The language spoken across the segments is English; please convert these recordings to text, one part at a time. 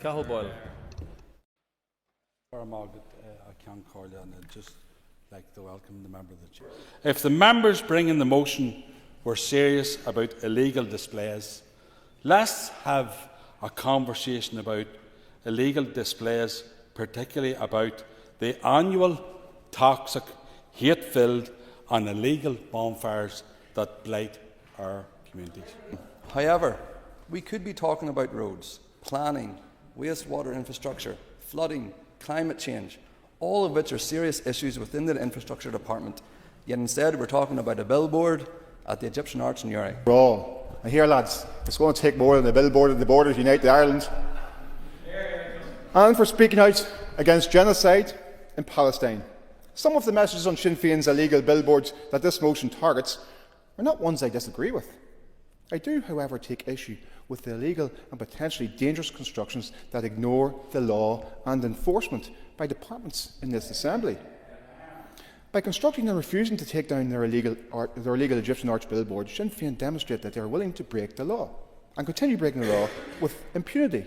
Cathal Boyle. I can't call you, and I'd just like to welcome the member of the chair. If the members bringing the motion were serious about illegal displays, let's have a conversation about illegal displays, particularly about the annual toxic, hate-filled and illegal bonfires that blight our communities. However, we could be talking about roads, planning, wastewater infrastructure, flooding, climate change, all of which are serious issues within the infrastructure department. Yet instead we're talking about a billboard at the Egyptian Arch in Uri. I hear, lads, it's going to take more than a billboard at the border to unite Ireland. And for speaking out against genocide in Palestine. Some of the messages on Sinn Féin's illegal billboards that this motion targets are not ones I disagree with. I do, however, take issue with the illegal and potentially dangerous constructions that ignore the law and enforcement by departments in this Assembly. By constructing and refusing to take down their illegal Egyptian Arch billboard, Sinn Féin demonstrate that they are willing to break the law and continue breaking the law with impunity.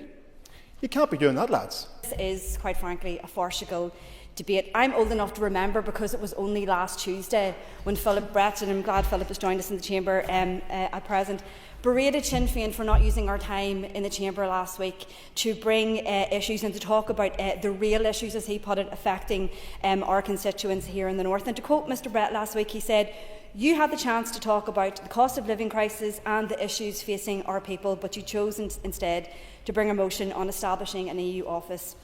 You can't be doing that, lads. This is, quite frankly, a farcical debate. I'm old enough to remember, because it was only last Tuesday when Philip Brett, and I'm glad Philip has joined us in the chamber at present, berated Sinn Féin for not using our time in the chamber last week to bring issues and to talk about the real issues, as he put it, affecting our constituents here in the north. And to quote Mr Brett last week, he said, "You had the chance to talk about the cost of living crisis and the issues facing our people, but you chose instead to bring a motion on establishing an EU office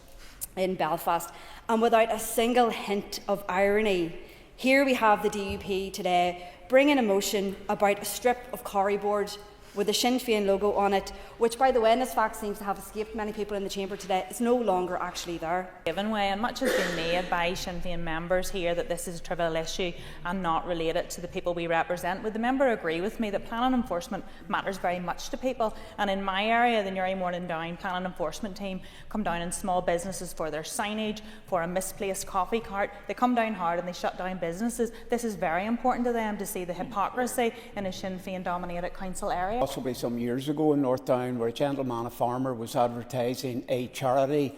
in Belfast." And without a single hint of irony, here we have the DUP today bringing a motion about a strip of corryboard with the Sinn Féin logo on it, which, by the way, in this fact seems to have escaped many people in the chamber today, is no longer actually there. Given way, and much has been made by Sinn Féin members here that this is a trivial issue and not related to the people we represent. Would the member agree with me that planning enforcement matters very much to people? And in my area, the Newry Morning Down planning enforcement team come down in small businesses for their signage, for a misplaced coffee cart. They come down hard and they shut down businesses. This is very important to them, to see the hypocrisy in a Sinn Féin dominated council area. Possibly some years ago in North Down, where a gentleman, a farmer, was advertising a charity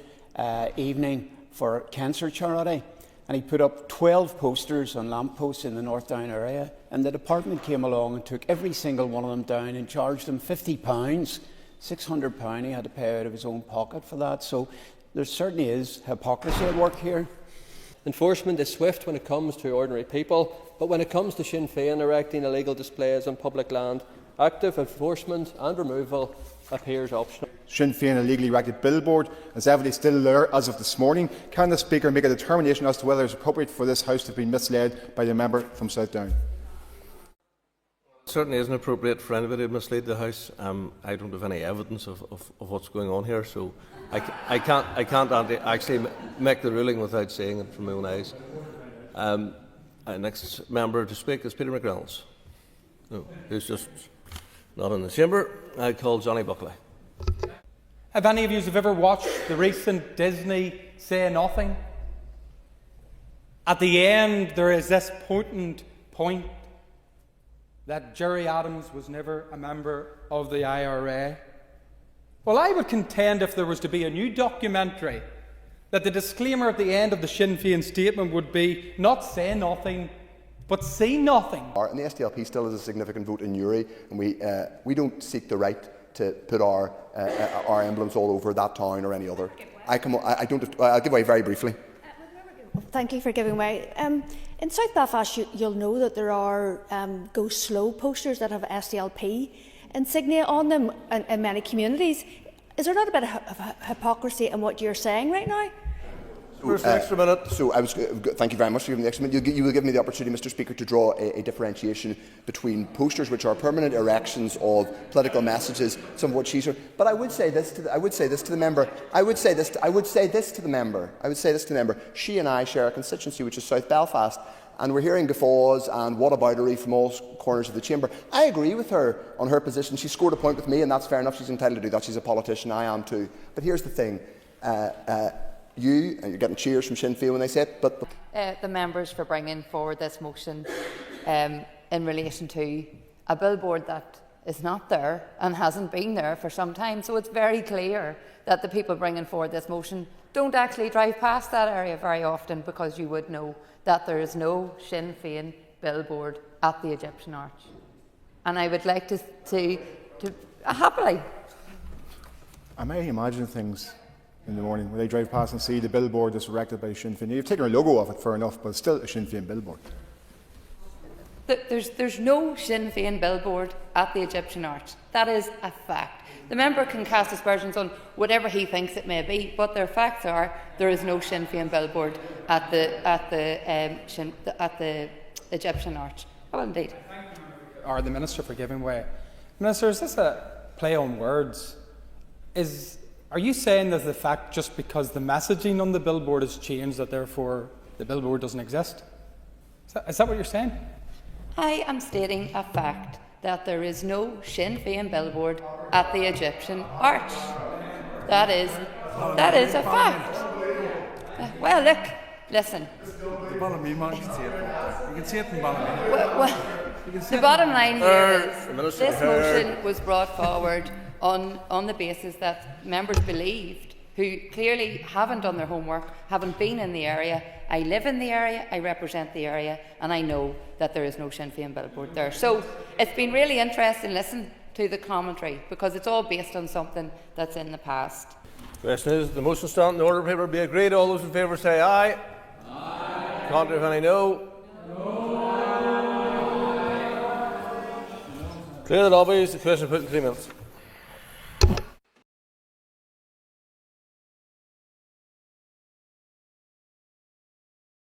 evening for cancer charity, and he put up 12 posters on lampposts in the North Down area, and the department came along and took every single one of them down and charged him £50, £600 he had to pay out of his own pocket for that. So there certainly is hypocrisy at work here. Enforcement is swift when it comes to ordinary people, but when it comes to Sinn Féin erecting illegal displays on public land, active enforcement and removal appears optional. Sinn Féin illegally erected billboard is evidently still there as of this morning. Can the Speaker make a determination as to whether it is appropriate for this House to be misled by the member from South Down? It certainly isn't appropriate for anybody to mislead the House. I don't have any evidence of what's going on here, so I can't actually make the ruling without seeing it from my own eyes. Next member to speak is Peter McReynolds, who's just not in the chamber. I call Johnny Buckley. Have any of you ever watched the recent Disney Say Nothing? At the end, there is this potent point that Gerry Adams was never a member of the IRA. Well, I would contend, if there was to be a new documentary, that the disclaimer at the end of the Sinn Féin statement would be not say nothing, but see nothing. And the SDLP still has a significant vote in Newry, and we don't seek the right to put our emblems all over that town or any other. I'll give way very briefly. Thank you for giving way. In South Belfast, you'll know that there are Go Slow posters that have SDLP insignia on them in many communities. Is there not a bit of hypocrisy in what you're saying right now? Thank you very much for giving the extra minute. You will give me the opportunity, Mr. Speaker, to draw a differentiation between posters, which are permanent erections of political messages, some of what she's heard. But I would say this to the member. She and I share a constituency which is South Belfast, and we're hearing guffaws and whataboutery from all corners of the chamber. I agree with her on her position. She scored a point with me, and that's fair enough. She's entitled to do that. She's a politician. I am too. But here's the thing. You're getting cheers from Sinn Féin when they say it, but the members for bringing forward this motion in relation to a billboard that is not there and hasn't been there for some time. So it's very clear that the people bringing forward this motion don't actually drive past that area very often, because you would know that there is no Sinn Féin billboard at the Egyptian Arch. And I would like to happily. I may imagine things in the morning when they drive past and see the billboard that's erected by Sinn Féin. You've taken a logo off it, fair enough, but it's still a Sinn Féin billboard. There's no Sinn Féin billboard at the Egyptian Arch. That is a fact. The member can cast aspersions on whatever he thinks it may be, but their facts are there is no Sinn Féin billboard at the Egyptian Arch. Oh, indeed. Or the Minister for giving way. Minister, is this a play on words? Are you saying that the fact just because the messaging on the billboard has changed that therefore the billboard doesn't exist? Is that what you're saying? I am stating a fact that there is no Sinn Féin billboard at the Egyptian Arch. That is a fact. Well, look, listen. The bottom line here is this motion was brought forward on the basis that members believed, who clearly haven't done their homework, haven't been in the area. I live in the area, I represent the area, and I know that there is no Sinn Féin billboard there. So it's been really interesting listening to the commentary, because it's all based on something that's in the past. The question is, the motion stand in the order paper be agreed. All those in favour say aye. Aye. Contrary, if any, no. No. Clear the lobbies. The question put in 3 minutes.